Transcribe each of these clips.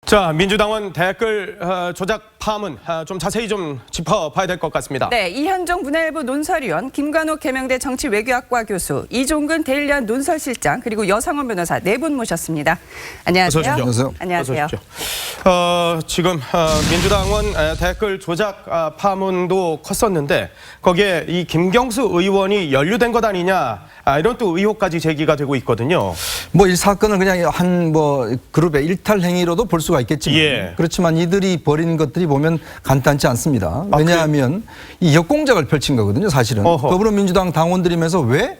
자, 민주당원 댓글 조작 파문 좀 자세히 좀 짚어봐야 될 것 같습니다. 네, 이현정 문화일보 논설위원, 김관옥 계명대 정치외교학과 교수, 이종근 데일리안 논설실장, 그리고 여상원 변호사 네 분 모셨습니다. 안녕하세요. 어서 오십시오. 안녕하세요. 어서 오십시오. 지금 민주당원 댓글 조작 파문도 컸었는데 거기에 이 김경수 의원이 연루된 것 아니냐 이런 또 의혹까지 제기가 되고 있거든요. 뭐 이 사건은 그냥 한 그룹의 일탈 행위로도 볼 수가 있겠지만 예. 그렇지만 이들이 벌인 것들이 보면 간단치 않습니다. 왜냐하면 이 역공작을 펼친 거거든요, 사실은. 어허. 더불어민주당 당원들이면서 왜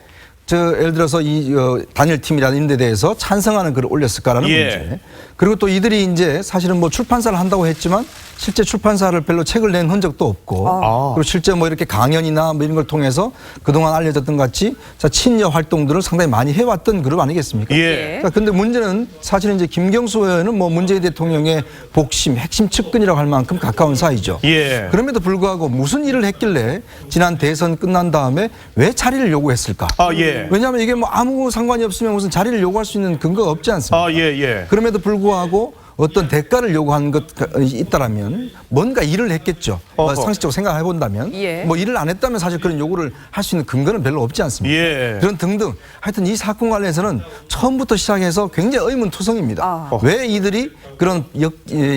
예를 들어서 이 단일팀이라는 이런 데 대해서 찬성하는 글을 올렸을까라는 예. 문제. 그리고 또 이들이 이제 사실은 뭐 출판사를 한다고 했지만 실제 출판사를 별로 책을 낸 흔적도 없고 그리고 실제 뭐 이렇게 강연이나 뭐 이런 걸 통해서 그동안 알려졌던 같이 친여 활동들을 상당히 많이 해왔던 그룹 아니겠습니까? 예. 자, 근데 문제는 사실은 이제 김경수 의원은 뭐 문재인 대통령의 복심, 핵심 측근이라고 할 만큼 가까운 사이죠. 예. 그럼에도 불구하고 무슨 일을 했길래 지난 대선 끝난 다음에 왜 자리를 요구했을까? 예. 왜냐하면 이게 뭐 아무 상관이 없으면 무슨 자리를 요구할 수 있는 근거가 없지 않습니까? 예. 그럼에도 불구하고 어떤 대가를 요구한 것 있다라면 뭔가 일을 했겠죠. 상식적으로 생각해 본다면 예. 뭐 일을 안 했다면 사실 그런 요구를 할 수 있는 근거는 별로 없지 않습니까? 예. 그런 등등. 하여튼 이 사건 관련해서는 처음부터 시작해서 굉장히 의문투성입니다. 왜 이들이 그런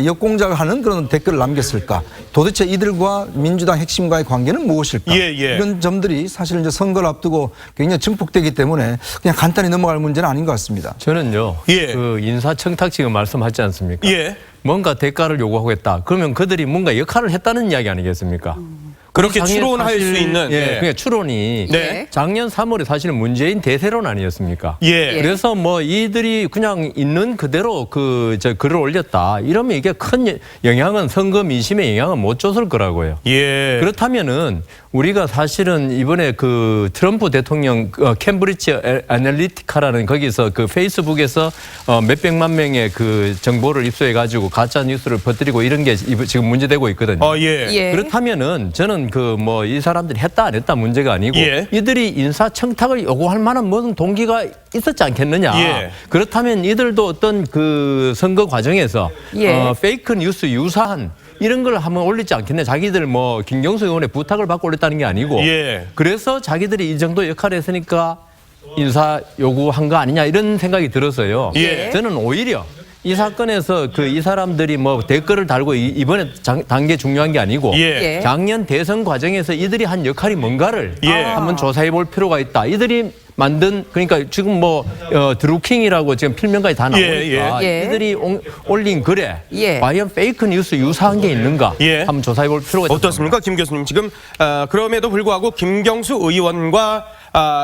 역공작을 하는 그런 댓글을 남겼을까? 도대체 이들과 민주당 핵심과의 관계는 무엇일까? 예. 이런 점들이 사실 이제 선거를 앞두고 굉장히 증폭되기 때문에 그냥 간단히 넘어갈 문제는 아닌 것 같습니다. 저는요, 예. 그 인사청탁 지금 말씀하지 않습니까? 예. 뭔가 대가를 요구하겠다. 그러면 그들이 뭔가 역할을 했다는 이야기 아니겠습니까? 그렇게 작년 추론할 수 있는. 예, 그러니까 추론이 네. 작년 3월에 사실은 문재인 대세론 아니었습니까? 예. 그래서 뭐 이들이 그냥 있는 그대로 글을 올렸다. 이러면 이게 큰 영향은 선거 민심에 영향은 못 줬을 거라고요. 예. 그렇다면은 우리가 사실은 이번에 그 트럼프 대통령 캠브리지 애널리티카라는 거기서 그 페이스북에서 몇백만 명의 그 정보를 입수해 가지고 가짜 뉴스를 퍼뜨리고 이런 게 지금 문제되고 있거든요. 예. 그렇다면은 저는 그 뭐 이 사람들이 했다 안 했다 문제가 아니고 예. 이들이 인사청탁을 요구할 만한 무슨 동기가 있었지 않겠느냐. 예. 그렇다면 이들도 어떤 그 선거 과정에서 예. 페이크 뉴스 유사한 이런 걸 한번 올리지 않겠네. 자기들 뭐 김경수 의원의 부탁을 받고 올렸다는 게 아니고 예. 그래서 자기들이 이 정도 역할을 했으니까 인사 요구한 거 아니냐 이런 생각이 들어서요. 예. 저는 오히려 이 사건에서 이 사람들이 뭐 댓글을 달고 이번에 단계 중요한 게 아니고 예. 작년 대선 과정에서 이들이 한 역할이 뭔가를 예. 한번 조사해 볼 필요가 있다. 이들이 만든 그러니까 지금 뭐 드루킹이라고 지금 필명까지 다 나오니까 예. 이들이 올린 글에 예. 과연 페이크 뉴스 유사한 게 있는가 예. 한번 조사해 볼 필요가 있다. 어떻습니까, 김 교수님? 지금 그럼에도 불구하고 김경수 의원과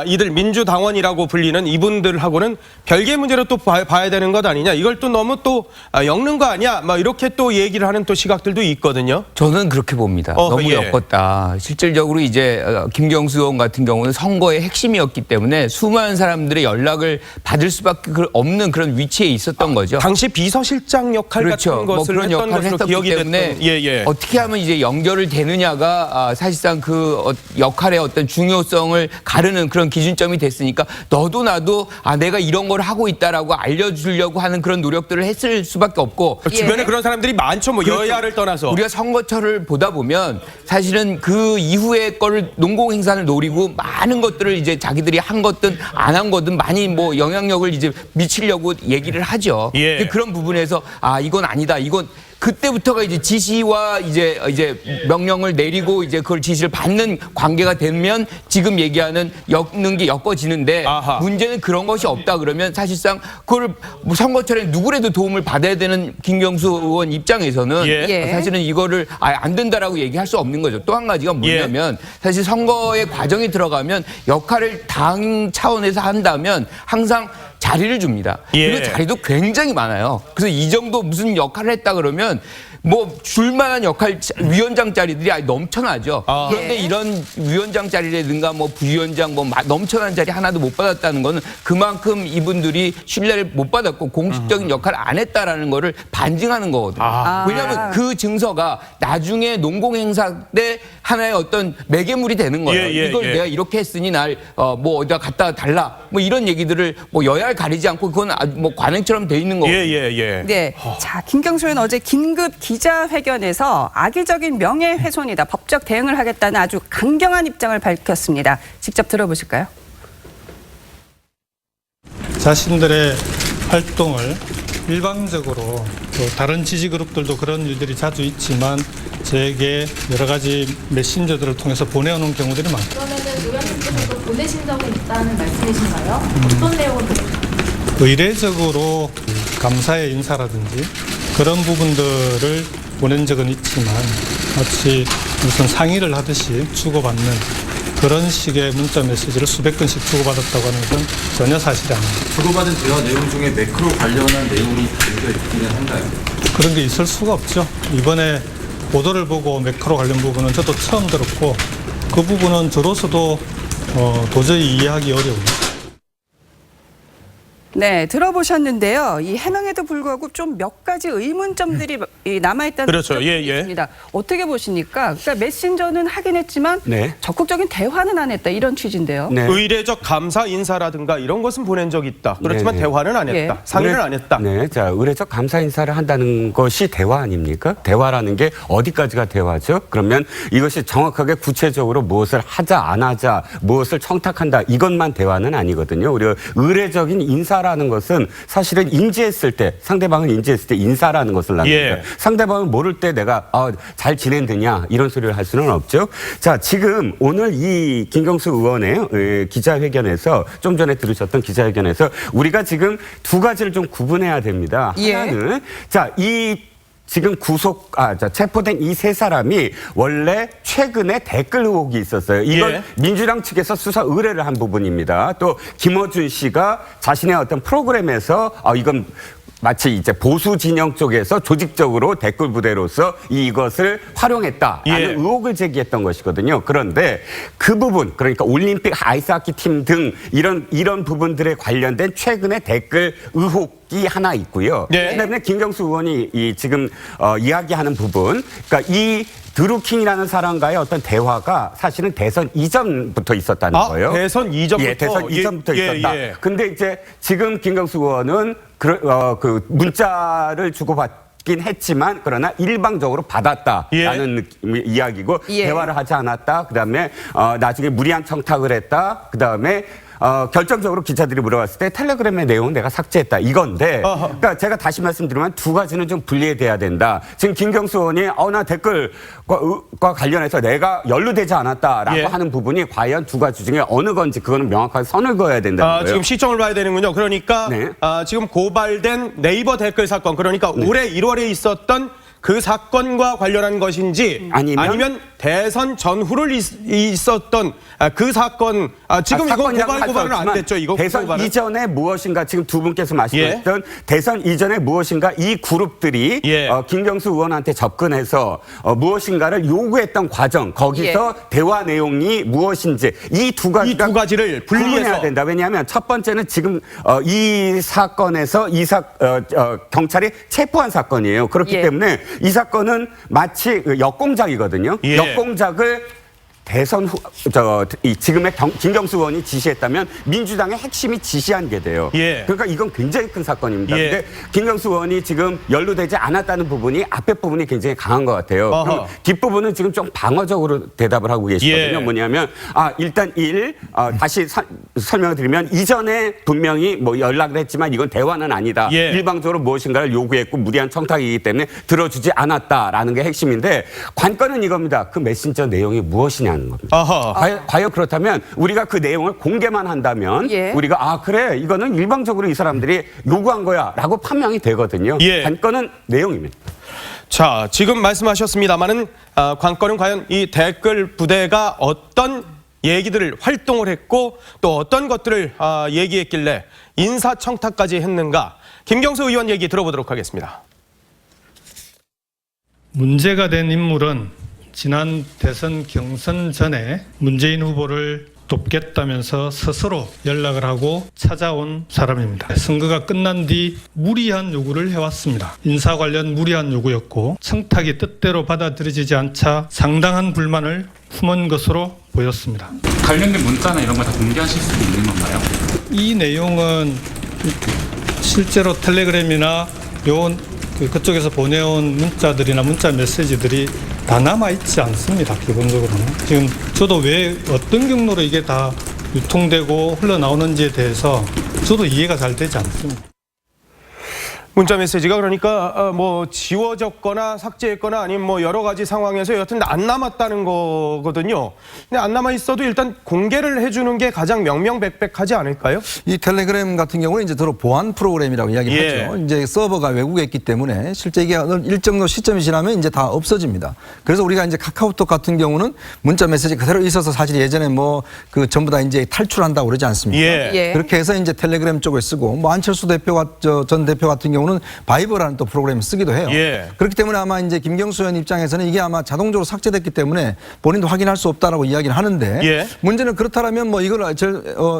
이들 민주당원이라고 불리는 이분들하고는 별개의 문제로 또 봐야 되는 것 아니냐? 이걸 또 너무 또 엮는 거 아니야? 막 이렇게 또 얘기를 하는 또 시각들도 있거든요. 저는 그렇게 봅니다. 너무 예. 엮었다. 실질적으로 이제 김경수 의원 같은 경우는 선거의 핵심이었기 때문에 수많은 사람들의 연락을 받을 수밖에 없는 그런 위치에 있었던 거죠. 당시 비서실장 역할 그렇죠. 같은 것을 그런 했던 역할을 것으로 했었기 기억이 때문에 됐던. 어떻게 하면 이제 연결을 되느냐가 사실상 그 역할의 어떤 중요성을 가르는 그런 기준점이 됐으니까 너도 나도 내가 이런 걸 하고 있다라고 알려주려고 하는 그런 노력들을 했을 수밖에 없고 주변에 그런 사람들이 많죠. 뭐 그렇죠. 여야를 떠나서. 우리가 선거철을 보다 보면 사실은 그 이후의 거를 농공행산을 노리고 많은 것들을 이제 자기들이 한 것든 안 한 거든 많이 뭐 영향력을 이제 미치려고 얘기를 하죠. 예. 근데 그런 부분에서 이건 아니다. 이건 그때부터가 이제 지시와 이제 명령을 내리고 이제 그걸 지시를 받는 관계가 되면 지금 얘기하는 엮는 게 엮어지는데 아하. 문제는 그런 것이 없다 그러면 사실상 그걸 뭐 선거철에 누구라도 도움을 받아야 되는 김경수 의원 입장에서는 예. 사실은 이거를 안 된다라고 얘기할 수 없는 거죠. 또 한 가지가 뭐냐면 사실 선거의 과정에 들어가면 역할을 당 차원에서 한다면 항상 자리를 줍니다. 예. 그리고 자리도 굉장히 많아요. 그래서 이 정도 무슨 역할을 했다 그러면 뭐 줄만한 역할 위원장 자리들이 넘쳐나죠. 그런데 이런 위원장 자리라든가 뭐 부위원장 뭐 넘쳐난 자리 하나도 못 받았다는 거는 그만큼 이분들이 신뢰를 못 받았고 공식적인 역할을 안 했다라는 거를 반증하는 거거든요. 왜냐하면 그 증서가 나중에 농공행사 때 하나의 어떤 매개물이 되는 거예요. 예, 예, 이걸 예. 내가 이렇게 했으니 날 뭐 어디다 갖다 달라. 뭐 이런 얘기들을 뭐 여야를 가리지 않고 그건 아주 뭐 관행처럼 돼 있는 거고. 예. 네. 자, 김경수 의원 어제 긴급 기자회견에서 악의적인 명예훼손이다. 법적 대응을 하겠다는 아주 강경한 입장을 밝혔습니다. 직접 들어보실까요? 자신들의 활동을 일방적으로 또 다른 지지 그룹들도 그런 일들이 자주 있지만 저에게 여러 가지 메신저들을 통해서 보내오는 경우들이 많습니다. 그러면은 의원님께서도 보내신 적은 있다는 말씀이신가요? 어떤 내용을 의례적으로 감사의 인사라든지 그런 부분들을 보낸 적은 있지만 마치 무슨 상의를 하듯이 주고받는 그런 식의 문자 메시지를 수백 건씩 주고받았다고 하는 건 전혀 사실이 아닙니다. 주고받은 대화 내용 중에 매크로 관련한 내용이 담겨 있기는 한가요? 그런 게 있을 수가 없죠. 이번에 보도를 보고 매크로 관련 부분은 저도 처음 들었고 그 부분은 저로서도 도저히 이해하기 어려워요. 네, 들어보셨는데요. 이 해명에도 불구하고 좀 몇 가지 의문점들이 남아있다는 그렇죠. 지적이 예. 있습니다. 어떻게 보십니까? 그러니까 메신저는 하긴 했지만 네. 적극적인 대화는 안 했다. 이런 취지인데요. 네. 의례적 감사 인사라든가 이런 것은 보낸 적이 있다. 그렇지만 네네. 대화는 안 했다. 예. 상의를 안 했다. 네, 자, 의례적 감사 인사를 한다는 것이 대화 아닙니까? 대화라는 게 어디까지가 대화죠? 그러면 이것이 정확하게 구체적으로 무엇을 하자 안 하자, 무엇을 청탁한다 이것만 대화는 아니거든요. 우리가 의례적인 인사라는 것은 사실은 인지했을 때, 상대방을 인지했을 때 인사라는 것을 납니다. 예. 상대방을 모를 때 내가 잘 지낸느냐 이런 소리를 할 수는 없죠. 자, 지금 오늘 이 김경수 의원의 기자회견에서 좀 전에 들으셨던 기자회견에서 우리가 지금 두 가지를 좀 구분해야 됩니다. 예. 하나는 자, 지금 체포된 이 세 사람이 원래 최근에 댓글 의혹이 있었어요. 이건 예. 민주당 측에서 수사 의뢰를 한 부분입니다. 또 김어준 씨가 자신의 어떤 프로그램에서 이건 마치 이제 보수 진영 쪽에서 조직적으로 댓글 부대로서 이것을 활용했다라는 예. 의혹을 제기했던 것이거든요. 그런데 그 부분, 그러니까 올림픽 아이스하키 팀 등 이런 부분들에 관련된 최근의 댓글 의혹이 하나 있고요. 네. 그다음에 김경수 의원이 지금 이야기하는 부분, 그러니까 이 드루킹이라는 사람과의 어떤 대화가 사실은 대선 이전부터 있었다는 거예요. 대선 이전부터. 예, 대선 이전부터 있었다. 예. 근데 이제 지금 김경수 의원은 그 문자를 주고받긴 했지만 그러나 일방적으로 받았다라는 이야기고 예. 대화를 하지 않았다. 그다음에 나중에 무리한 청탁을 했다. 그다음에 결정적으로 기자들이 물어봤을 때 텔레그램의 내용은 내가 삭제했다 이건데 그러니까 제가 다시 말씀드리면 두 가지는 좀 분리돼야 된다. 지금 김경수 의원이 나 댓글과 관련해서 내가 연루되지 않았다라고 예. 하는 부분이 과연 두 가지 중에 어느 건지 그거는 명확하게 선을 그어야 된다는 거예요. 지금 시점을 봐야 되는군요. 그러니까 네. 지금 고발된 네이버 댓글 사건, 그러니까 올해 1월에 있었던 그 사건과 관련한 것인지 아니면 대선 전후를 있었던 그 사건, 지금 이거 고발은 안 됐죠. 이거 대선 고발은. 이전에 무엇인가 지금 두 분께서 말씀하셨던 대선 이전에 무엇인가 이 그룹들이 예. 김경수 의원한테 접근해서 무엇인가를 요구했던 과정 거기서 대화 내용이 무엇인지 이 두 가지를 분리해서 구분해야 된다. 왜냐하면 첫 번째는 지금 이 사건에서 경찰이 체포한 사건이에요. 그렇기 예. 때문에 이 사건은 마치 역공작이거든요. 예. 역공작을 대선 지금의 김경수 의원이 지시했다면 민주당의 핵심이 지시한 게 돼요. 예. 그러니까 이건 굉장히 큰 사건입니다. 예. 근데 김경수 의원이 지금 연루되지 않았다는 부분이 앞에 부분이 굉장히 강한 것 같아요. 그럼 뒷부분은 지금 좀 방어적으로 대답을 하고 계시거든요. 예. 뭐냐면 일단 다시 설명을 드리면 이전에 분명히 뭐 연락을 했지만 이건 대화는 아니다. 예. 일방적으로 무엇인가를 요구했고 무리한 청탁이기 때문에 들어주지 않았다라는 게 핵심인데 관건은 이겁니다. 그 메신저 내용이 무엇이냐. 과연 그렇다면 우리가 그 내용을 공개만 한다면 예. 우리가 그래 이거는 일방적으로 이 사람들이 요구한 거야라고 판명이 되거든요. 예. 관건은 내용입니다. 자, 지금 말씀하셨습니다마는 관건은 과연 이 댓글 부대가 어떤 얘기들을 활동을 했고 또 어떤 것들을 얘기했길래 인사청탁까지 했는가. 김경수 의원 얘기 들어보도록 하겠습니다. 문제가 된 인물은 지난 대선 경선 전에 문재인 후보를 돕겠다면서 스스로 연락을 하고 찾아온 사람입니다. 선거가 끝난 뒤 무리한 요구를 해왔습니다. 인사 관련 무리한 요구였고 청탁이 뜻대로 받아들여지지 않자 상당한 불만을 품은 것으로 보였습니다. 관련된 문자나 이런 거 다 공개하실 수 있는 건가요? 이 내용은 실제로 텔레그램이나 그쪽에서 보내온 문자들이나 문자 메시지들이 다 남아있지 않습니다. 기본적으로는. 지금 저도 왜 어떤 경로로 이게 다 유통되고 흘러나오는지에 대해서 저도 이해가 잘 되지 않습니다. 문자 메시지가 그러니까 뭐 지워졌거나 삭제했거나 아니면 뭐 여러 가지 상황에서 여튼 안 남았다는 거거든요. 근데 안 남아 있어도 일단 공개를 해주는 게 가장 명명백백하지 않을까요? 이 텔레그램 같은 경우는 이제 주로 보안 프로그램이라고 이야기를 예. 하죠. 이제 서버가 외국에 있기 때문에 실제 이게 일정 시점이 지나면 이제 다 없어집니다. 그래서 우리가 이제 카카오톡 같은 경우는 문자 메시지 그대로 있어서 사실 예전에 뭐 그 전부 다 이제 탈출한다고 그러지 않습니까? 예. 그렇게 해서 이제 텔레그램 쪽을 쓰고 뭐 안철수 대표가 전 대표 같은 경우는 바이버라는 또 프로그램을 쓰기도 해요. 예. 그렇기 때문에 아마 이제 김경수 의원 입장에서는 이게 아마 자동적으로 삭제됐기 때문에 본인도 확인할 수 없다라고 이야기를 하는데 예. 문제는 그렇다면 뭐 이걸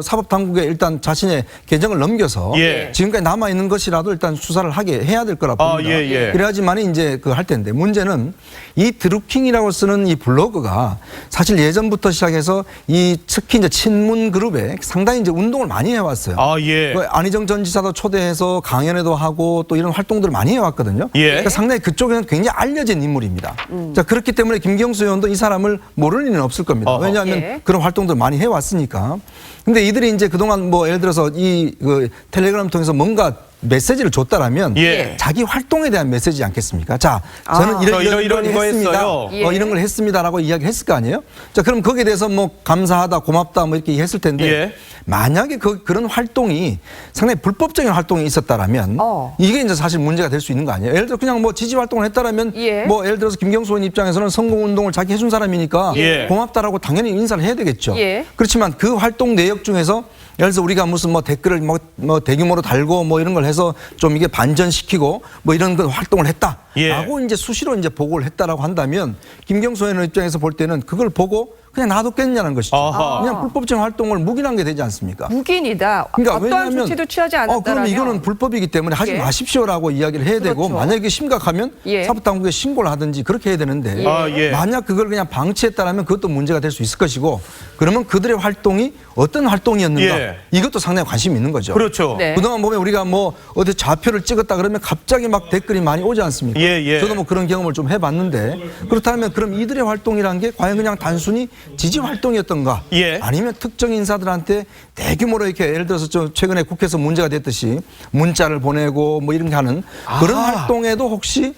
사법당국에 일단 자신의 계정을 넘겨서 예. 지금까지 남아 있는 것이라도 일단 수사를 하게 해야 될 거라 봅니다. 예. 그래야지만 이제 그 할 텐데 문제는 이 드루킹이라고 쓰는 이 블로그가 사실 예전부터 시작해서 이 특히 이제 친문 그룹에 상당히 이제 운동을 많이 해왔어요. 예. 그 안희정 전 지사도 초대해서 강연회도 하고 또 이런 활동들을 많이 해왔거든요. 예. 그러니까 상당히 그쪽에는 굉장히 알려진 인물입니다. 자 그렇기 때문에 김경수 의원도 이 사람을 모르는 일은 없을 겁니다. 어허. 왜냐하면 예. 그런 활동들 많이 해왔으니까. 근데 이들이 이제 그동안 뭐 예를 들어서 그 텔레그램을 통해서 뭔가 메시지를 줬다라면 예. 자기 활동에 대한 메시지 않겠습니까? 자, 저는 이런 거 했어요. 했습니다. 예. 이런 걸 했습니다라고 이야기했을 거 아니에요? 자, 그럼 거기에 대해서 뭐 감사하다, 고맙다 뭐 이렇게 했을 텐데 예. 만약에 그런 활동이 상당히 불법적인 활동이 있었다라면 이게 이제 사실 문제가 될 수 있는 거 아니에요? 예를 들어 그냥 뭐 지지 활동을 했다라면 예. 뭐 예를 들어서 김경수 의원 입장에서는 선거운동을 자기 해준 사람이니까 예. 고맙다라고 당연히 인사를 해야 되겠죠. 예. 그렇지만 그 활동 내역 중에서 예를 들어서 우리가 무슨 뭐 댓글을 뭐 대규모로 달고 뭐 이런 걸 해서 좀 이게 반전시키고 뭐 이런 그 활동을 했다라고 예. 이제 수시로 이제 보고를 했다라고 한다면 김경수 의원 입장에서 볼 때는 그걸 보고 그냥 놔뒀겠냐는 것이죠. 아하. 그냥 불법적인 활동을 묵인한 게 되지 않습니까? 묵인이다. 어떠한 조치도 취하지 않았다라면. 그럼 이거는 불법이기 때문에 하지 예. 마십시오라고 이야기를 해야 되고 그렇죠. 만약에 심각하면 예. 사법당국에 신고를 하든지 그렇게 해야 되는데 예. 만약 그걸 그냥 방치했다라면 그것도 문제가 될 수 있을 것이고 그러면 그들의 활동이 어떤 활동이었는가 예. 이것도 상당히 관심이 있는 거죠. 그렇죠. 네. 그동안 보면 우리가 뭐 어디 좌표를 찍었다 그러면 갑자기 막 댓글이 많이 오지 않습니까? 예. 저도 뭐 그런 경험을 좀 해봤는데 그렇다면 그럼 이들의 활동이란 게 과연 그냥 단순히 지지 활동이었던가 예. 아니면 특정 인사들한테 대규모로 이렇게 예를 들어서 저 최근에 국회에서 문제가 됐듯이 문자를 보내고 뭐 이런 게 하는 그런 활동에도 혹시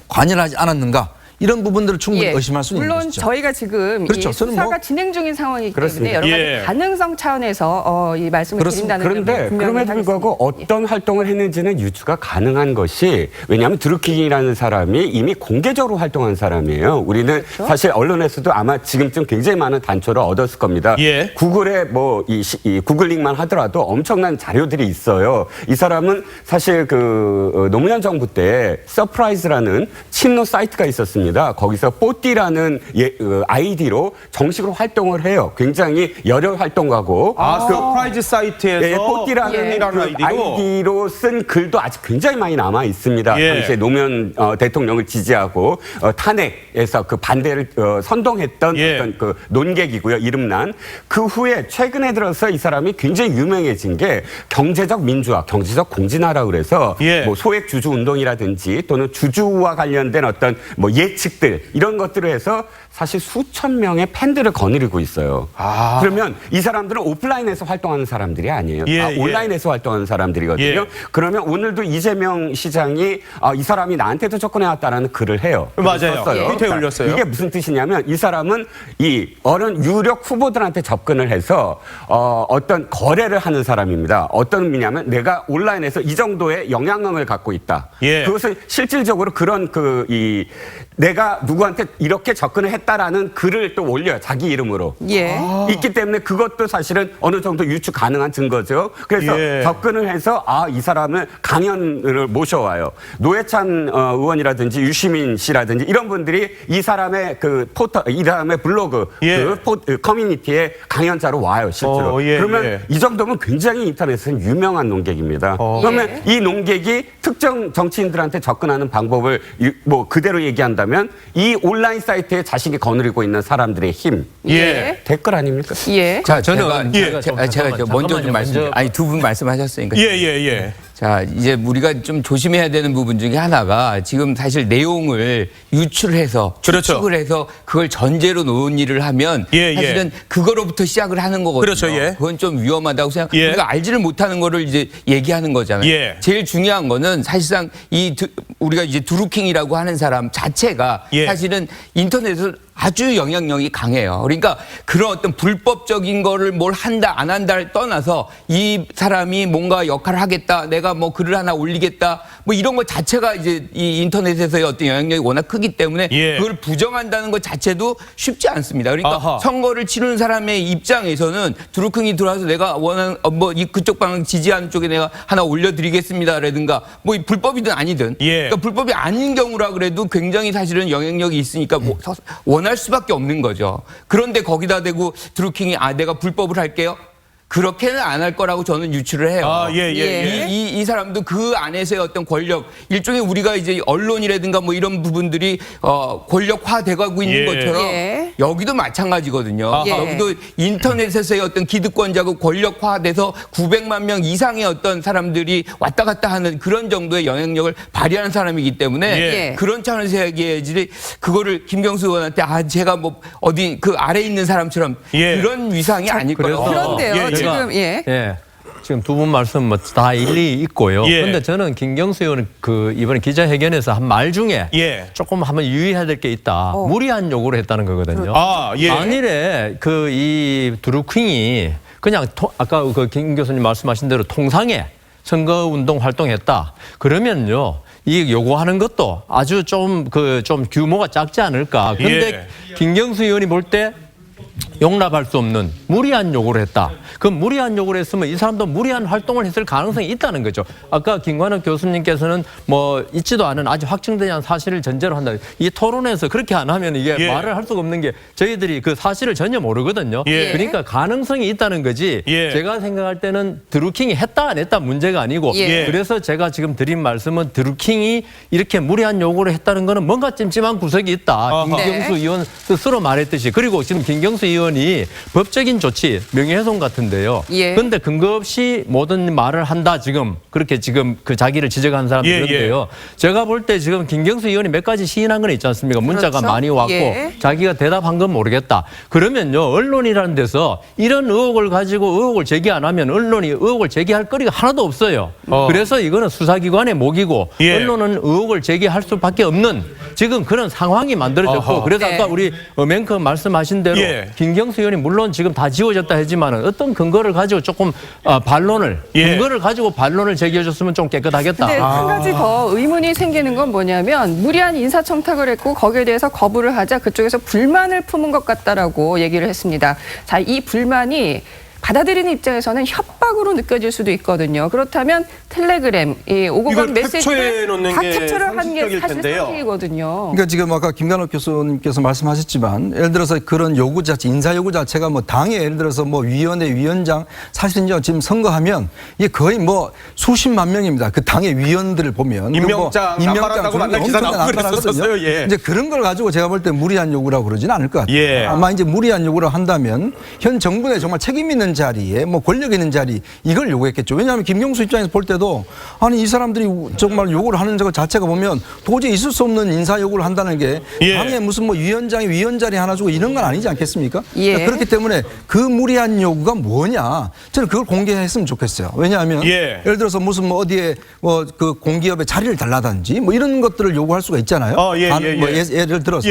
관여를 하지 않았는가 이런 부분들을 충분히 예. 의심할 수 있는 물론 것이죠. 저희가 지금 그렇죠. 이 저는 수사가 뭐 진행 중인 상황이기 그렇습니다. 때문에 여러 가지 예. 가능성 차원에서 이 말씀을 그렇습니다. 드린다는 그런데 점을 분명히 그럼에도 불구하고 하겠습니다. 어떤 활동을 했는지는 유추가 가능한 것이 왜냐하면 드루킹이라는 사람이 이미 공개적으로 활동한 사람이에요. 우리는 사실 언론에서도 아마 지금쯤 굉장히 많은 단초를 얻었을 겁니다. 예. 구글에 뭐 이 구글링만 하더라도 엄청난 자료들이 있어요. 이 사람은 사실 그 노무현 정부 때 서프라이즈라는 친노 사이트가 있었습니다. 거기서 뽀띠라는 아이디로 정식으로 활동을 해요. 굉장히 열혈 활동가고 서프라이즈 사이트에서 뽀띠라는 이라는 그 아이디로 아이디로 쓴 글도 아직 굉장히 많이 남아 있습니다. 예. 당시에 노무현 대통령을 지지하고 탄핵에서 그 반대를 선동했던 예. 어떤 그 논객이고요. 이름난. 그 후에 최근에 들어서 이 사람이 굉장히 유명해진 게 경제적 민주화, 경제적 공진화라고 그래서 예. 뭐 소액 주주 운동이라든지 또는 주주와 관련된 어떤 뭐 예측들 이런 것들을 해서 사실 수천 명의 팬들을 거느리고 있어요. 그러면 이 사람들은 오프라인에서 활동하는 사람들이 아니에요. 예, 다 예. 온라인에서 활동하는 사람들이거든요. 예. 그러면 오늘도 이재명 시장이 이 사람이 나한테도 접근해왔다라는 글을 해요. 맞아요. 썼어요. 트위터에 올렸어요. 이게 무슨 뜻이냐면 이 사람은 이 어른 유력 후보들한테 접근을 해서 어떤 거래를 하는 사람입니다. 어떤 의미냐면 내가 온라인에서 이 정도의 영향력을 갖고 있다. 예. 그것을 실질적으로 그런 내 내가 누구한테 이렇게 접근을 했다라는 글을 또 올려요. 자기 이름으로. 예. 있기 때문에 그것도 사실은 어느 정도 유추 가능한 증거죠. 그래서 예. 접근을 해서 이 사람을 강연을 모셔와요. 노회찬 의원이라든지 유시민 씨라든지 이런 분들이 이 사람의 그 포털, 이 사람의 블로그 예. 그 커뮤니티에 강연자로 와요, 실제로. 예, 그러면 예. 이 정도면 굉장히 인터넷에서는 유명한 농객입니다. 그러면 이 농객이 특정 정치인들한테 접근하는 방법을 뭐 그대로 얘기한다면 이 온라인 사이트에 자식이 거느리고 있는 사람들의 힘. 예. 댓글 아닙니까? 예. 자, 저는 제가 먼저 좀 말씀. 아니 두 분 말씀하셨으니까. 예. 자, 이제 우리가 좀 조심해야 되는 부분 중에 하나가 지금 사실 내용을 유출해서 그렇죠. 추측을 해서 그걸 전제로 놓은 일을 하면 예. 사실은 그거로부터 시작을 하는 거거든요. 그렇죠, 예. 그건 좀 위험하다고 생각. 예. 우리가 알지를 못하는 거를 이제 얘기하는 거잖아요. 예. 제일 중요한 거는 사실상 우리가 이제 드루킹이라고 하는 사람 자체가 예. 사실은 인터넷을 아주 영향력이 강해요. 그러니까 그런 어떤 불법적인 거를 뭘 한다 안 한다를 떠나서 이 사람이 뭔가 역할을 하겠다, 내가 뭐 글을 하나 올리겠다, 뭐 이런 것 자체가 이제 이 인터넷에서의 어떤 영향력이 워낙 크기 때문에 예. 그걸 부정한다는 것 자체도 쉽지 않습니다. 그러니까 아하. 선거를 치르는 사람의 입장에서는 드루킹이 들어와서 내가 원하는 뭐 이 그쪽 방 지지하는 쪽에 내가 하나 올려드리겠습니다라든가 뭐 불법이든 아니든 예. 그러니까 불법이 아닌 경우라 그래도 굉장히 사실은 영향력이 있으니까 원할 수밖에 없는 거죠. 그런데 거기다 대고 드루킹이 내가 불법을 할게요. 그렇게는 안 할 거라고 저는 유추를 해요. 예. 이 사람도 그 안에서의 어떤 권력, 일종의 우리가 이제 언론이라든가 뭐 이런 부분들이 권력화돼 가고 있는 예. 것처럼 예. 여기도 마찬가지거든요. 아하. 여기도 인터넷에서의 어떤 기득권자고 권력화돼서 900만 명 이상의 어떤 사람들이 왔다 갔다 하는 그런 정도의 영향력을 발휘하는 사람이기 때문에 예. 그런 차원에서 얘기해야지 그거를 김경수 의원한테 제가 뭐 어디 그 아래 있는 사람처럼 예. 그런 위상이 아닐 거라고. 그런데요. 지금 지금 두 분 말씀 뭐 다 일리 있고요. 예. 그런데 저는 김경수 의원 그 이번에 기자회견에서 한 말 중에 예. 조금 한번 유의해야 될 게 있다. 무리한 요구를 했다는 거거든요. 예. 만일에 그 이 드루킹이 그냥 아까 그 김 교수님 말씀하신 대로 통상에 선거운동 활동했다. 그러면요. 이 요구하는 것도 아주 좀 규모가 작지 않을까. 그런데 김경수 의원이 볼 때 용납할 수 없는 무리한 요구를 했다. 그 무리한 요구를 했으면 이 사람도 무리한 활동을 했을 가능성이 있다는 거죠. 아까 김관욱 교수님께서는 뭐 있지도 않은 아직 확정되지 않은 사실을 전제로 한다. 이 토론에서 그렇게 안 하면 이게 말을 할 수가 없는 게 저희들이 그 사실을 전혀 모르거든요. 그러니까 가능성이 있다는 거지. 제가 생각할 때는 드루킹이 했다 안 했다 문제가 아니고 그래서 제가 지금 드린 말씀은 드루킹이 이렇게 무리한 요구를 했다는 거는 뭔가 찜찜한 구석이 있다. 김경수 의원 스스로 말했듯이. 그리고 지금 김경수 의원이 법적인 조치, 명예훼손 같은데요. 그런데 근거 없이 모든 말을 한다 지금 그렇게 지금 그 자기를 지적한 사람들인데요. 제가 볼 때 지금 김경수 의원이 몇 가지 시인한 건 있지 않습니까? 문자가 그렇죠? 많이 왔고 자기가 대답한 건 모르겠다. 그러면요 언론이라는 데서 이런 의혹을 가지고 의혹을 제기 안 하면 언론이 의혹을 제기할 거리가 하나도 없어요. 그래서 이거는 수사기관의 목이고 언론은 의혹을 제기할 수밖에 없는 지금 그런 상황이 만들어졌고 그래서 아까 우리 맹커 말씀하신 대로 김경수 의원이 물론 지금 다 지워졌다 하지만 어떤 근거를 가지고 조금 반론을 근거를 가지고 반론을 제기해줬으면 좀 깨끗하겠다. 근데 한 가지 더 의문이 생기는 건 뭐냐면 무리한 인사청탁을 했고 거기에 대해서 거부를 하자 그쪽에서 불만을 품은 것 같다라고 얘기를 했습니다. 자, 이 불만이 받아들이는 입장에서는 협박으로 느껴질 수도 있거든요. 그렇다면 텔레그램, 오고 간 메시지를 다 캡처를 한 게 사실 사실이거든요. 그러니까 지금 아까 김관욱 교수님께서 말씀하셨지만 예를 들어서 그런 요구 자체, 인사 요구 자체가 뭐 당의 예를 들어서 뭐 위원회 위원장 사실은요 지금 선거하면 이게 거의 뭐 수십만 명입니다. 그 당의 위원들을 보면 임명장 남발한다고 만난 기사 나오고 그랬었어요. 이제 그런 걸 가지고 제가 볼 때 무리한 요구라고 그러지는 않을 것 같아요. 아마 이제 무리한 요구를 한다면 현 정부에 정말 책임 있는 자리에 뭐 권력 있는 자리 이걸 요구했겠죠. 왜냐하면 김경수 입장에서 볼 때도 아니 이 사람들이 정말 요구를 하는 것 자체가 보면 도저히 있을 수 없는 인사 요구를 한다는 게 당에 무슨 뭐 위원장이 위원 자리 하나 주고 이런 건 아니지 않겠습니까? 그러니까 그렇기 때문에 그 무리한 요구가 뭐냐 저는 그걸 공개했으면 좋겠어요. 왜냐하면 예를 들어서 무슨 뭐 어디에 뭐 그 공기업에 자리를 달라든지 뭐 이런 것들을 요구할 수가 있잖아요. 뭐 예를 들어서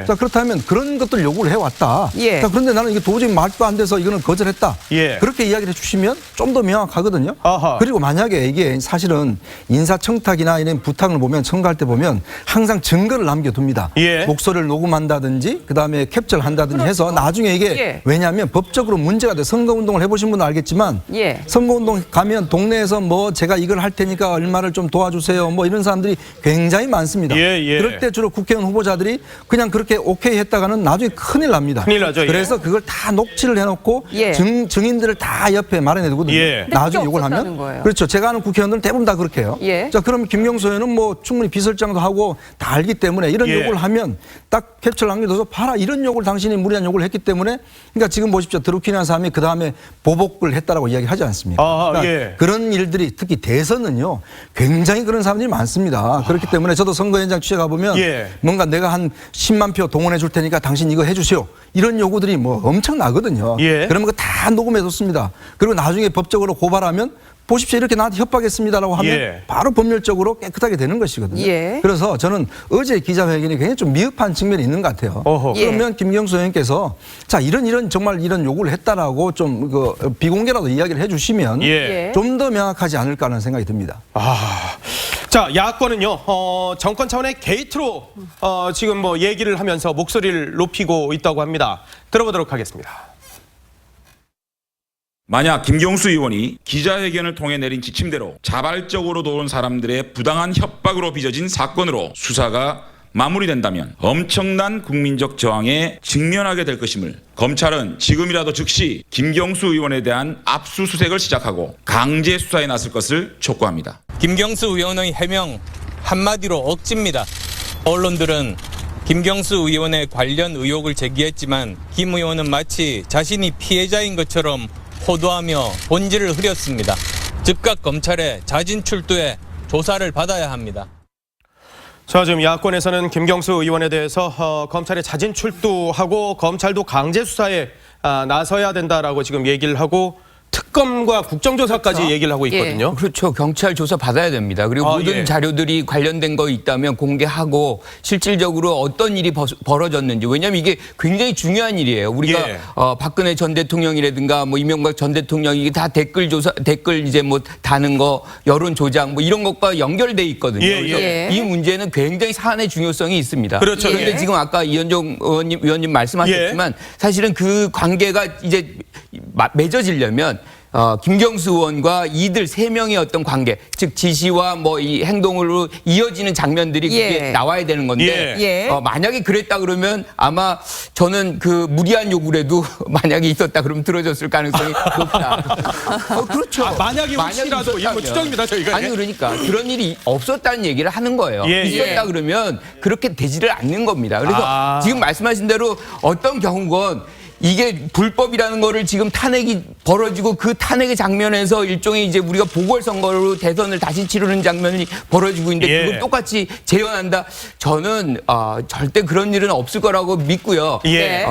자 그렇다면 그런 것들 요구를 해왔다. 자, 그런데 나는 이게 도저히 말도 안 돼서 이거는 거절했다. 예. 그렇게 이야기를 해주시면 좀 더 명확하거든요. 아하. 그리고 만약에 이게 사실은 인사청탁이나 이런 부탁을 보면 청구할 때 보면 항상 증거를 남겨둡니다. 예. 목소리를 녹음한다든지 그다음에 캡처를 한다든지 해서 나중에 이게 예. 왜냐하면 법적으로 문제가 돼. 선거운동을 해보신 분은 알겠지만 예. 선거운동 가면 동네에서 뭐 제가 이걸 할 테니까 얼마를 좀 도와주세요. 뭐 이런 사람들이 굉장히 많습니다. 예, 예. 그럴 때 주로 국회의원 후보자들이 그냥 그렇게 오케이 했다가는 나중에 큰일 납니다. 큰일 나죠, 예. 그래서 그걸 다 녹취를 해놓고 예. 증인들을 다 옆에 마련해 두거든요. 예. 나중에 근데 이걸 그게 하면 없었다는 거예요. 그렇죠. 제가 아는 국회의원들은 대부분 다 그렇게 해요. 예. 자, 그럼 김경수 의원은 뭐 충분히 비서실장도 하고 다 알기 때문에 이런 예. 요구를 하면 딱 캡처를 남겨둬서 봐라 이런 요구를 당신이 무리한 요구를 했기 때문에 그러니까 지금 보십시오. 드루킹이라는 사람이 그 다음에 보복을 했다라고 이야기하지 않습니까? 아, 그러니까 예. 그런 일들이 특히 대선은요 굉장히 그런 사람들이 많습니다. 그렇기 때문에 저도 선거 현장 취재 가보면 예. 뭔가 내가 한 10만 표 동원해 줄 테니까 당신 이거 해주시오. 이런 요구들이 뭐 엄청나거든요. 예. 그러면 그거 다 녹음해 뒀습니다. 그리고 나중에 법적으로 고발하면 보십시오. 이렇게 나한테 협박했습니다라고 하면 예. 바로 법률적으로 깨끗하게 되는 것이거든요. 예. 그래서 저는 어제 기자회견이 굉장히 좀 미흡한 측면이 있는 것 같아요. 어허. 그러면 김경수 의원께서 자 이런 정말 이런 요구를 했다라고 좀 그 비공개라도 이야기를 해주시면 예. 좀 더 명확하지 않을까 하는 생각이 듭니다. 자, 야권은요, 정권 차원의 게이트로 지금 뭐 얘기를 하면서 목소리를 높이고 있다고 합니다. 들어보도록 하겠습니다. 만약 김경수 의원이 기자회견을 통해 내린 지침대로 자발적으로 도운 사람들의 부당한 협박으로 빚어진 사건으로 수사가 마무리된다면 엄청난 국민적 저항에 직면하게 될 것임을 검찰은 지금이라도 즉시 김경수 의원에 대한 압수수색을 시작하고 강제 수사에 나설 것을 촉구합니다. 김경수 의원의 해명 한마디로 억지입니다. 언론들은 김경수 의원의 관련 의혹을 제기했지만 김 의원은 마치 자신이 피해자인 것처럼 호도하며 본질을 흐렸습니다. 즉각 검찰에 자진 출두해 조사를 받아야 합니다. 자, 지금 야권에서는 김경수 의원에 대해서 검찰에 자진 출두하고 검찰도 강제 수사에 나서야 된다라고 지금 얘기를 하고 특검과 국정조사까지 그렇죠. 얘기를 하고 있거든요. 그렇죠. 경찰 조사 받아야 됩니다. 그리고 모든 예. 자료들이 관련된 거 있다면 공개하고 실질적으로 어떤 일이 벌어졌는지. 왜냐하면 이게 굉장히 중요한 일이에요. 우리가 예. 박근혜 전 대통령이라든가 뭐 이명박 전 대통령 이게 다 댓글 이제 뭐 다는 거 여론 조작 뭐 이런 것과 연결돼 있거든요. 예, 그래서 예. 이 문제는 굉장히 사안의 중요성이 있습니다. 그렇죠. 그런데 예. 지금 아까 이현종 위원님 말씀하셨지만 사실은 그 관계가 이제 맺어지려면 김경수 의원과 이들 세 명의 어떤 관계, 즉 지시와 뭐 이 행동으로 이어지는 장면들이 그게 나와야 되는 건데 예. 만약에 그랬다 그러면 아마 저는 그 무리한 요구라도 만약에 있었다 그러면 들어줬을 가능성이 높다. 그렇죠. 만약에 혹시라도 이거 뭐 추정입니다, 저희가. 아니 그러니까 그런 일이 없었다는 얘기를 하는 거예요. 예, 있었다 예. 그러면 그렇게 되지를 않는 겁니다. 그래서 지금 말씀하신 대로 어떤 경우건 이게 불법이라는 거를 지금 탄핵이 벌어지고 그 탄핵의 장면에서 일종의 이제 우리가 보궐선거로 대선을 다시 치르는 장면이 벌어지고 있는데 예. 그걸 똑같이 재현한다. 저는 절대 그런 일은 없을 거라고 믿고요. 예.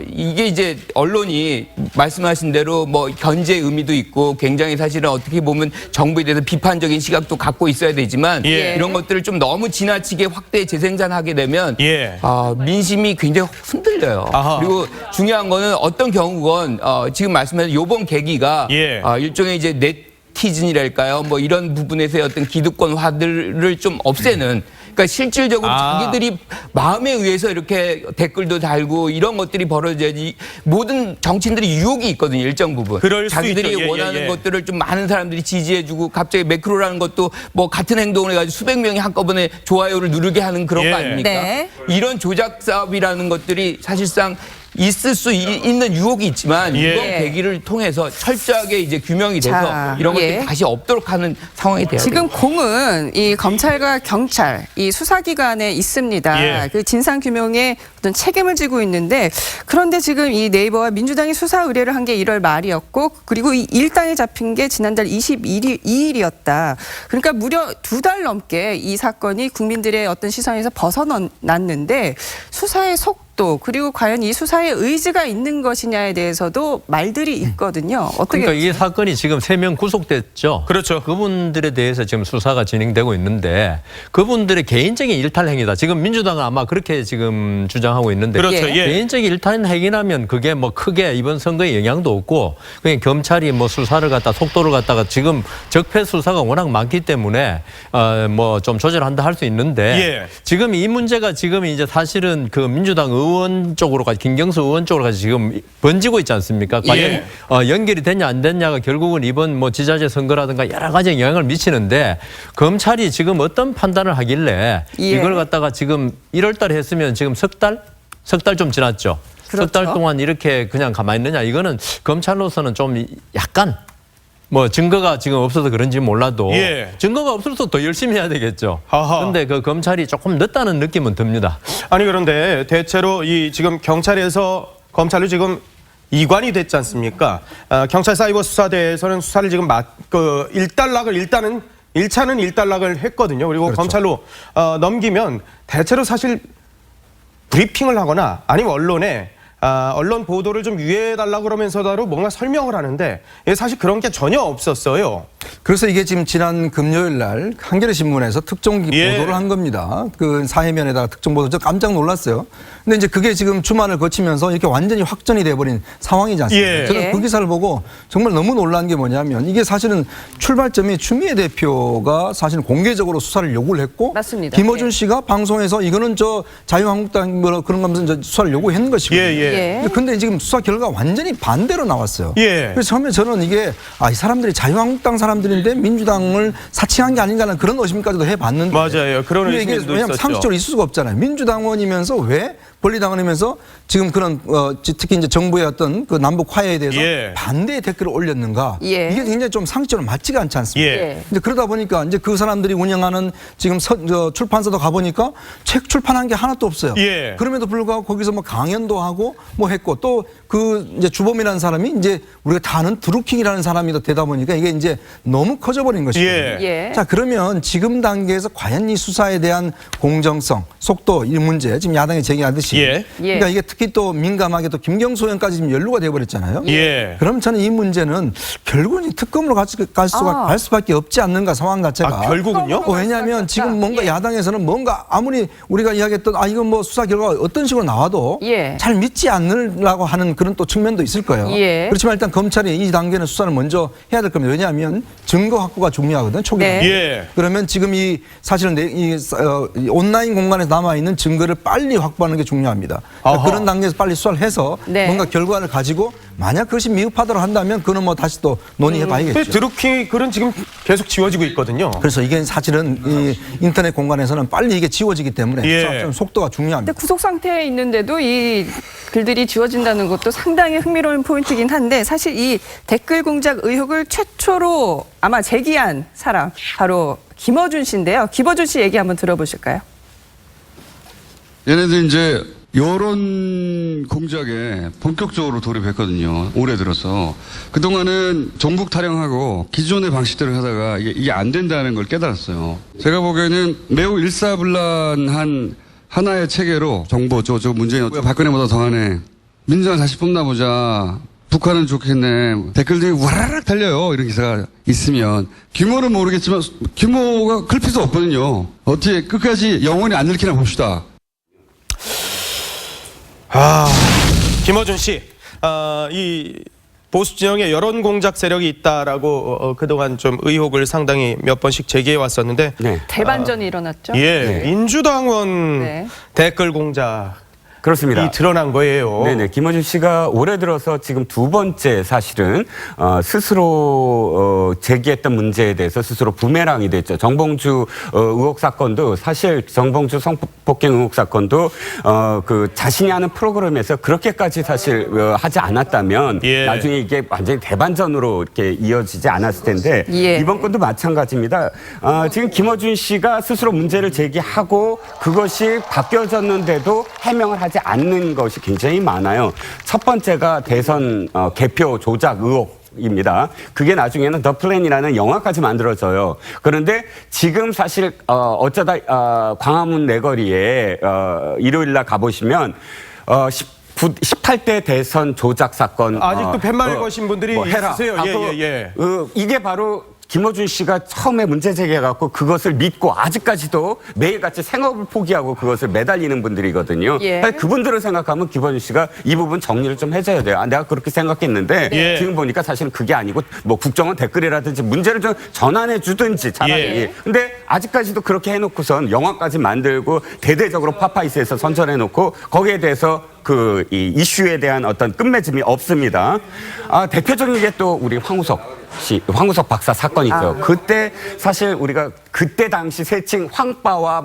이게 이제 언론이 말씀하신 대로 뭐 견제 의미도 있고 굉장히 사실은 어떻게 보면 정부에 대해서 비판적인 시각도 갖고 있어야 되지만 예. 이런 것들을 좀 너무 지나치게 확대 재생산하게 되면 예. 민심이 굉장히 흔들려요. 아하. 그리고 중요한 거는 어떤 경우건 지금 말씀하신 요번 계기가 예. 일종의 이제 네티즌이랄까요? 뭐 이런 부분에서의 어떤 기득권화들을 좀 없애는 그러니까 실질적으로 자기들이 마음에 의해서 이렇게 댓글도 달고 이런 것들이 벌어져야지 모든 정치인들이 유혹이 있거든요. 일정 부분. 그럴 수 자기들이 있죠. 예, 원하는 예. 것들을 좀 많은 사람들이 지지해주고 갑자기 매크로라는 것도 뭐 같은 행동을 해가지고 수백 명이 한꺼번에 좋아요를 누르게 하는 그런 예. 거 아닙니까? 네. 이런 조작 사업이라는 것들이 사실상 있을 수 있는 유혹이 있지만 예. 이번 계기를 통해서 철저하게 이제 규명이 돼서 자, 이런 것들이 예. 다시 없도록 하는 상황이 돼야 지금 돼요. 공은 이 검찰과 경찰, 이 수사기관에 있습니다. 예. 그 진상규명에 어떤 책임을 지고 있는데 그런데 지금 이 네이버와 민주당이 수사 의뢰를 한 게 1월 말이었고 그리고 이 일당에 잡힌 게 지난달 22일이었다. 그러니까 무려 2달 넘게 이 사건이 국민들의 어떤 시선에서 벗어났는데 수사의 속도 그리고 과연 이 수사에 의지가 있는 것이냐에 대해서도 말들이 있거든요. 어떻게 그러니까 이 사건이 지금 3명 구속됐죠. 그렇죠. 그분들에 대해서 지금 수사가 진행되고 있는데 그분들의 개인적인 일탈 행위다. 지금 민주당은 아마 그렇게 지금 주장하고 있는데 그렇죠. 예. 개인적인 일탈 행위라면 그게 뭐 크게 이번 선거에 영향도 없고 그냥 검찰이 뭐 수사를 갖다 속도를 갖다가 지금 적폐 수사가 워낙 많기 때문에 뭐 좀 조절한다 할 수 있는데 예. 지금 이 문제가 지금 이제 사실은 그 민주당 의원 쪽으로까지 김경수 의원 쪽으로까지 지금 번지고 있지 않습니까? 과연 예. 연결이 됐냐 안 됐냐가 결국은 이번 뭐 지자체 선거라든가 여러 가지 영향을 미치는데 검찰이 지금 어떤 판단을 하길래 예. 이걸 갖다가 지금 1월 달에 했으면 지금 석 달 좀 지났죠. 그렇죠. 석 달 동안 이렇게 그냥 가만히 있느냐 이거는 검찰로서는 좀 약간 뭐 증거가 지금 없어서 그런지 몰라도 예. 증거가 없어서 더 열심히 해야 되겠죠. 하하. 그런데 그 검찰이 조금 늦다는 느낌은 듭니다. 아니 그런데 대체로 이 지금 경찰에서 검찰로 지금 이관이 됐지 않습니까? 경찰 사이버 수사대에서는 수사를 지금 일단은 1차는 일단락을 했거든요. 그리고 그렇죠. 검찰로 넘기면 대체로 사실 브리핑을 하거나 아니면 언론에 언론 보도를 좀 유예해달라고 그러면서도 뭔가 설명을 하는데 사실 그런 게 전혀 없었어요. 그래서 이게 지금 지난 금요일 날 한겨레 신문에서 특종 예. 보도를 한 겁니다. 그 사회면에다가 특종 보도 저 깜짝 놀랐어요. 근데 이제 그게 지금 주말을 거치면서 이렇게 완전히 확전이 돼버린 상황이지 않습니까? 예. 저는 예. 그 기사를 보고 정말 너무 놀란 게 뭐냐면 이게 사실은 출발점이 추미애 대표가 사실은 공개적으로 수사를 요구를 했고 맞습니다. 김어준 예. 씨가 방송에서 이거는 저 자유한국당 뭐 그런 거 하면서 수사를 요구했는 것이거든요. 예. 예. 근데 지금 수사 결과가 완전히 반대로 나왔어요. 예. 그래서 처음에 저는 이게 이 사람들이 자유한국당 사람들인데 민주당을 사칭한 게 아닌가라는 그런 의심까지도 해봤는데 맞아요. 그런 근데 이게 의심도 왜냐하면 있었죠. 상식적으로 있을 수가 없잖아요. 민주당원이면서 왜 권리당원이면서 지금 그런 특히 이제 정부의 어떤 그 남북 화해에 대해서 예. 반대의 댓글을 올렸는가? 예. 이게 굉장히 좀 상식적으로 맞지가 않지 않습니까? 예. 이제 그러다 보니까 이제 그 사람들이 운영하는 지금 출판사도 가보니까 책 출판한 게 하나도 없어요. 예. 그럼에도 불구하고 거기서 뭐 강연도 하고 뭐 했고 또 그 이제 주범이라는 사람이 이제 우리가 다 아는 드루킹이라는 사람이 되다 보니까 이게 이제 너무 커져버린 것이죠. 예. 예. 자, 그러면 지금 단계에서 과연 이 수사에 대한 공정성, 속도 이 문제 지금 야당이 제기하듯이 예. 그러니까 이게 특히 또 민감하게 또 김경수 의원까지 지금 연루가 돼버렸잖아요. 예. 그럼 저는 이 문제는 결국은 이 특검으로 갈 수밖에 없지 않는가 상황 자체가. 결국은요? 왜냐하면 지금 뭔가 예. 야당에서는 뭔가 아무리 우리가 이야기했던 이건 뭐 수사 결과가 어떤 식으로 나와도 예. 잘 믿지 않으려고 하는 그런 또 측면도 있을 거예요. 예. 그렇지만 일단 검찰이 이 단계는 수사를 먼저 해야 될 겁니다. 왜냐하면 증거 확보가 중요하거든 초기에. 네. 예. 그러면 지금 이 사실은 이 온라인 공간에 남아 있는 증거를 빨리 확보하는 게 중요합니다. 그러니까 아하. 그런 단계에서 빨리 수사를 해서 네. 뭔가 결과를 가지고 만약 그것이 미흡하다고 한다면 그거는 뭐 다시 또 논의해봐야겠죠. 근데 드루킹 글은 지금 계속 지워지고 있거든요. 그래서 이게 사실은 이 인터넷 공간에서는 빨리 이게 지워지기 때문에 예. 좀 속도가 중요합니다. 근데 구속 상태에 있는데도 이 글들이 지워진다는 것도 상당히 흥미로운 포인트긴 한데 사실 이 댓글 공작 의혹을 최초로 아마 제기한 사람 바로 김어준 씨인데요. 김어준 씨 얘기 한번 들어보실까요? 얘네들 이제 여론 공작에 본격적으로 돌입했거든요. 올해 들어서. 그동안은 종북 타령하고 기존의 방식대로 하다가 이게 안 된다는 걸 깨달았어요. 제가 보기에는 매우 일사불란한 하나의 체계로 정보 저 문재인 박근혜보다 더하네. 민주당을 다시 뽑나보자. 북한은 좋겠네. 댓글들이 와라락 달려요. 이런 기사가 있으면. 규모는 모르겠지만 규모가 클 필요 없거든요. 어떻게 끝까지 영원히 안 늙히나 봅시다. 김어준 씨, 이 보수 진영에 여론 공작 세력이 있다라고 그동안 좀 의혹을 상당히 몇 번씩 제기해 왔었는데 네. 대반전이 일어났죠. 예, 민주당원 네. 댓글 공작 그렇습니다. 이 드러난 거예요. 네네. 김어준 씨가 올해 들어서 지금 두 번째 사실은 스스로 제기했던 문제에 대해서 스스로 부메랑이 됐죠. 정봉주 의혹 사건도 사실 정봉주 성폭행 의혹 사건도 그 자신이 하는 프로그램에서 그렇게까지 사실 하지 않았다면 예. 나중에 이게 완전히 대반전으로 이렇게 이어지지 않았을 텐데 예. 이번 건도 마찬가지입니다. 지금 김어준 씨가 스스로 문제를 제기하고 그것이 바뀌어졌는데도 해명을 하지 않는 것이 굉장히 많아요. 첫 번째가 대선 개표 조작 의혹입니다. 그게 나중에는 더 플랜이라는 영화까지 만들어져요. 그런데 지금 사실 어쩌다 광화문 내거리에 일요일 날 가보시면 18대 대선 조작 사건 아직도 팻말 거신 분들이 해라 있으세요. 하고 예. 이게 바로 김어준 씨가 처음에 문제 제기해갖고 그것을 믿고 아직까지도 매일같이 생업을 포기하고 그것을 매달리는 분들이거든요. 예. 그분들을 생각하면 김어준 씨가 이 부분 정리를 좀 해줘야 돼요. 내가 그렇게 생각했는데 예. 지금 보니까 사실은 그게 아니고 뭐 국정원 댓글이라든지 문제를 좀 전환해 주든지 차라리. 예. 근데 아직까지도 그렇게 해놓고선 영화까지 만들고 대대적으로 파파이스에서 선전해놓고 거기에 대해서 이 이슈에 대한 어떤 끝맺음이 없습니다. 대표적인 게 또 우리 황우석 박사 사건이죠. 그때 사실 우리가 그때 당시 세칭 황빠와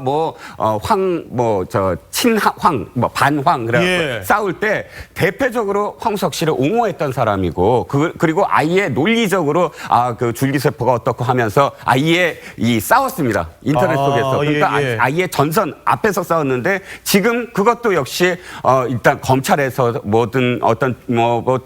친황, 반황 그래 싸울 때 대표적으로 황우석 씨를 옹호했던 사람이고 그리고 아예 논리적으로 그 줄기세포가 어떻고 하면서 아예 싸웠습니다. 인터넷 속에서. 그러니까 아예 전선 앞에서 싸웠는데 지금 그것도 역시 일단 검찰에서 뭐든 어떤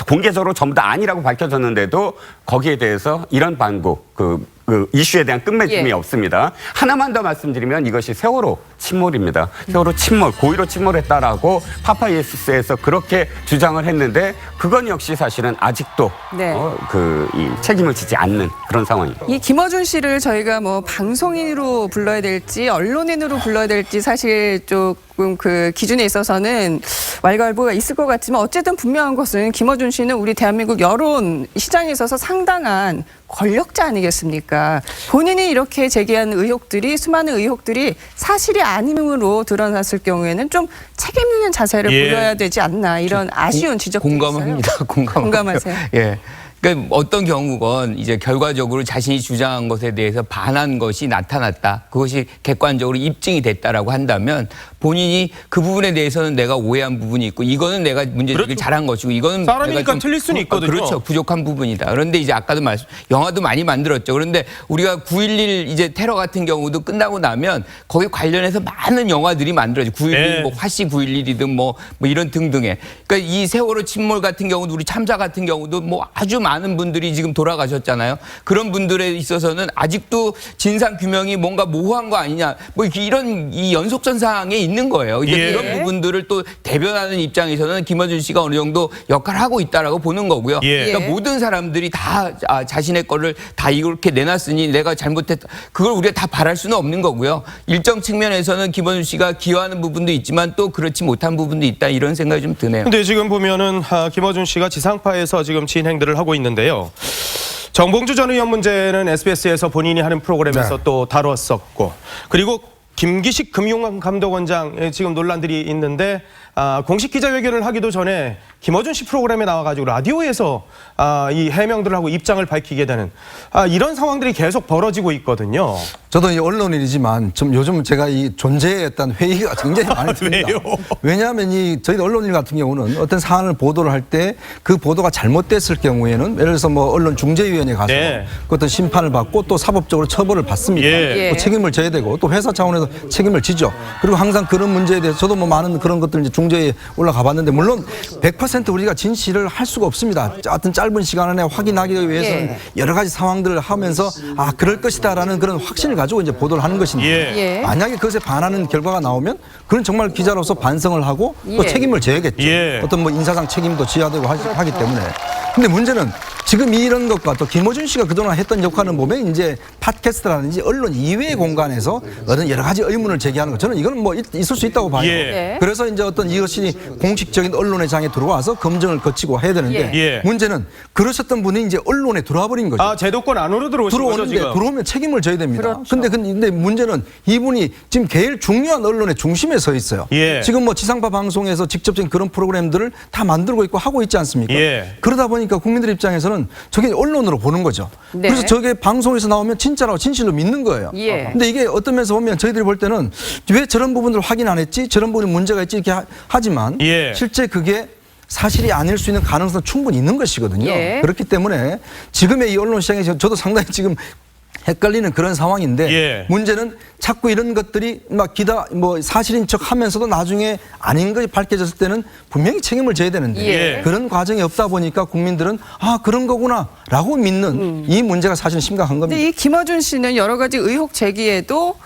공개적으로 전부 다 아니라고 밝혀졌는데도 거기에 대해서 이런 반국 그 이슈에 대한 끝맺음이 없습니다. 하나만 더 말씀드리면 이것이 세월호 침몰입니다. 세월호 침몰, 고의로 침몰했다라고 파파이스에서 그렇게 주장을 했는데 그건 역시 사실은 아직도 이 책임을 지지 않는 그런 상황입니다. 이 김어준 씨를 저희가 방송인으로 불러야 될지 언론인으로 불러야 될지 사실 조금 그 기준에 있어서는 왈가왈부가 있을 것 같지만 어쨌든 분명한 것은 김어준 씨는 우리 대한민국 여론 시장에 있어서 상당한 권력자 아니겠습니까? 본인이 이렇게 제기한 의혹들이 수많은 의혹들이 사실이 아님으로 드러났을 경우에는 좀 책임 있는 자세를 보여야 되지 않나 이런 아쉬운 지적도 공감합니다. 있어요. 공감하세요? 예. 그러니까 어떤 경우건 이제 결과적으로 자신이 주장한 것에 대해서 반한 것이 나타났다. 그것이 객관적으로 입증이 됐다라고 한다면 본인이 그 부분에 대해서는 내가 오해한 부분이 있고 이거는 내가 문제제기를 잘한 것이고 이거는 사람이니까 내가 좀 틀릴 수는 있거든요. 그렇죠. 부족한 부분이다. 그런데 이제 아까도 영화도 많이 만들었죠. 그런데 우리가 9.11 이제 테러 같은 경우도 끝나고 나면 거기 관련해서 많은 영화들이 만들어져. 9.11 화씨 9.11이든 뭐 이런 등등의. 그러니까 이 세월호 침몰 같은 경우도 우리 참사 같은 경우도 아주 많은 분들이 지금 돌아가셨잖아요. 그런 분들에 있어서는 아직도 진상 규명이 뭔가 모호한 거 아니냐. 이런 이 연속선상에 있는 거예요. 이제 그런 부분들을 또 대변하는 입장에서는 김어준 씨가 어느 정도 역할을 하고 있다라고 보는 거고요. 그러니까 모든 사람들이 다 자신의 거를 다 이렇게 내놨으니 내가 잘못했다. 그걸 우리가 다 바랄 수는 없는 거고요. 일정 측면에서는 김어준 씨가 기여하는 부분도 있지만 또 그렇지 못한 부분도 있다. 이런 생각이 좀 드네요. 근데 지금 보면은 김어준 씨가 지상파에서 지금 진행들을 하고 있는데요. 정봉주 전 의원 문제는 SBS에서 본인이 하는 프로그램에서 또 다뤘었고 그리고 김기식 금융감독원장 지금 논란들이 있는데 공식 기자회견을 하기도 전에 김어준 씨 프로그램에 나와가지고 라디오에서 이 해명들을 하고 입장을 밝히게 되는 이런 상황들이 계속 벌어지고 있거든요. 저도 이 언론인이지만 좀 요즘 제가 이 존재에 어떤 회의가 굉장히 많이 듭니다. 왜요? 왜냐하면 저희 언론인 같은 경우는 어떤 사안을 보도를 할 때 그 보도가 잘못됐을 경우에는 예를 들어서 언론중재위원회 가서 그 어떤 심판을 받고 또 사법적으로 처벌을 받습니다. 또 책임을 져야 되고 또 회사 차원에서 책임을 지죠. 그리고 항상 그런 문제에 대해서 저도 많은 그런 것들 이제 중재에 올라가 봤는데 물론 100% 우리가 진실을 할 수가 없습니다. 어떤 짧은 시간 안에 확인하기 위해서는 여러 가지 상황들을 하면서 그럴 것이다라는 그런 확신을 가지고 이제 보도를 하는 것인데 만약에 그것에 반하는 결과가 나오면 그건 정말 기자로서 반성을 하고 또 책임을 져야겠죠. 어떤 인사상 책임도 져야 되고 하기 때문에. 근데 문제는 지금 이런 것과 또 김어준 씨가 그동안 했던 역할은 보면 이제 팟캐스트라든지 언론 이외의 공간에서 어떤 여러 가지 의문을 제기하는 것. 저는 이건 있을 수 있다고 봐요. 그래서 이제 어떤 이것이 공식적인 언론의 장에 들어와서 검증을 거치고 해야 되는데 문제는 그러셨던 분이 이제 언론에 들어와 버린 거죠. 제도권 안으로 들어오신 거죠, 지금. 들어오면 책임을 져야 됩니다. 근데 문제는 이분이 지금 제일 중요한 언론의 중심에 서 있어요. 지금 지상파 방송에서 직접적인 그런 프로그램들을 다 만들고 있고 하고 있지 않습니까? 그러다 보니까 국민들 입장에서는 저게 언론으로 보는 거죠. 그래서 저게 방송에서 나오면 진짜라고 진실로 믿는 거예요. 근데 이게 어떤 면에서 보면 저희들이 볼 때는 왜 저런 부분을 확인 안 했지? 저런 부분이 문제가 있지? 이렇게 하지만 실제 그게 사실이 아닐 수 있는 가능성은 충분히 있는 것이거든요. 그렇기 때문에 지금의 이 언론 시장에 저도 상당히 지금 헷갈리는 그런 상황인데 문제는 자꾸 이런 것들이 사실인 척 하면서도 나중에 아닌 것이 밝혀졌을 때는 분명히 책임을 져야 되는데 그런 과정이 없다 보니까 국민들은 그런 거구나 라고 믿는 이 문제가 사실 심각한 겁니다. 근데 이 김어준 씨는 여러 가지 의혹 제기에도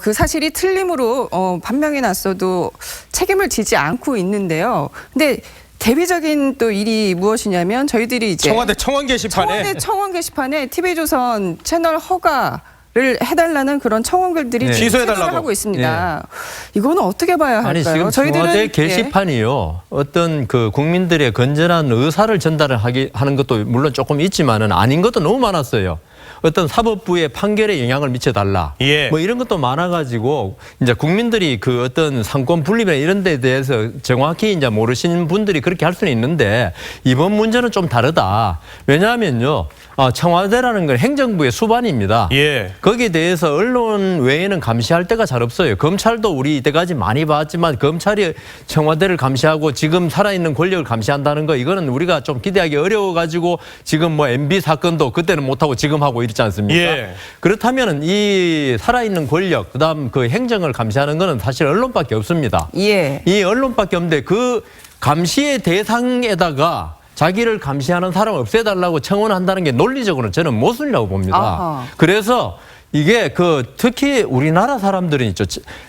그 사실이 틀림으로 판명이 났어도 책임을 지지 않고 있는데요. 근데 대비적인 또 일이 무엇이냐면 저희들이 이제 청와대 청원 게시판에 청원 게시판에 TV조선 채널 허가를 해달라는 그런 청원글들이 네. 취소해달라고. 하고 있습니다. 이거는 어떻게 봐야 할까요? 아니 지금 청와대 게시판이요. 어떤 그 국민들의 건전한 의사를 전달을 하는 것도 물론 조금 있지만은 아닌 것도 너무 많았어요. 어떤 사법부의 판결에 영향을 미쳐달라. 예. 뭐 이런 것도 많아가지고 이제 국민들이 그 어떤 상권 분립이나 이런 데에 대해서 정확히 이제 모르시는 분들이 그렇게 할 수는 있는데 이번 문제는 좀 다르다. 왜냐하면요. 청와대라는 건 행정부의 수반입니다. 예. 거기에 대해서 언론 외에는 감시할 데가 잘 없어요. 검찰도 우리 이때까지 많이 봤지만 검찰이 청와대를 감시하고 지금 살아있는 권력을 감시한다는 거 이거는 우리가 좀 기대하기 어려워가지고 지금 뭐 MB 사건도 그때는 못하고 지금 하고 이렇지 않습니까? 예. 그렇다면 이 살아있는 권력 그다음 그 행정을 감시하는 거는 사실 언론밖에 없습니다. 예. 이 언론밖에 없는데 그 감시의 대상에다가 자기를 감시하는 사람을 없애달라고 청원한다는 게 논리적으로는 저는 모순이라고 봅니다. 아하. 그래서 이게 특히 우리나라 사람들은 있죠.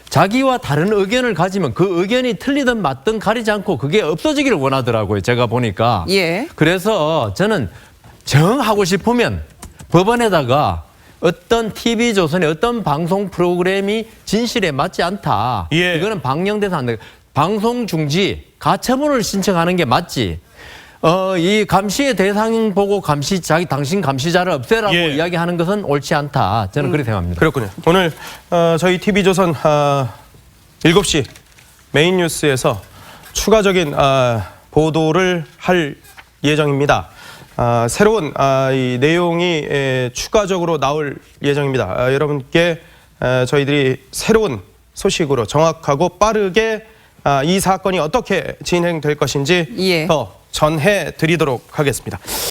자기와 다른 의견을 가지면 그 의견이 틀리든 맞든 가리지 않고 그게 없어지기를 원하더라고요. 제가 보니까. 예. 그래서 저는 정하고 싶으면 법원에다가 어떤 TV조선의 어떤 방송 프로그램이 진실에 맞지 않다. 예. 이거는 방영돼서 안 돼. 방송 중지, 가처분을 신청하는 게 맞지. 이 감시의 대상 보고 당신 감시자를 없애라고 예. 이야기하는 것은 옳지 않다. 저는 그렇게 생각합니다. 그렇군요. 오늘 저희 TV조선 7시 메인 뉴스에서 추가적인 보도를 할 예정입니다. 새로운 이 내용이 추가적으로 나올 예정입니다. 여러분께 저희들이 새로운 소식으로 정확하고 빠르게 이 사건이 어떻게 진행될 것인지 예. 더 전해 드리도록 하겠습니다.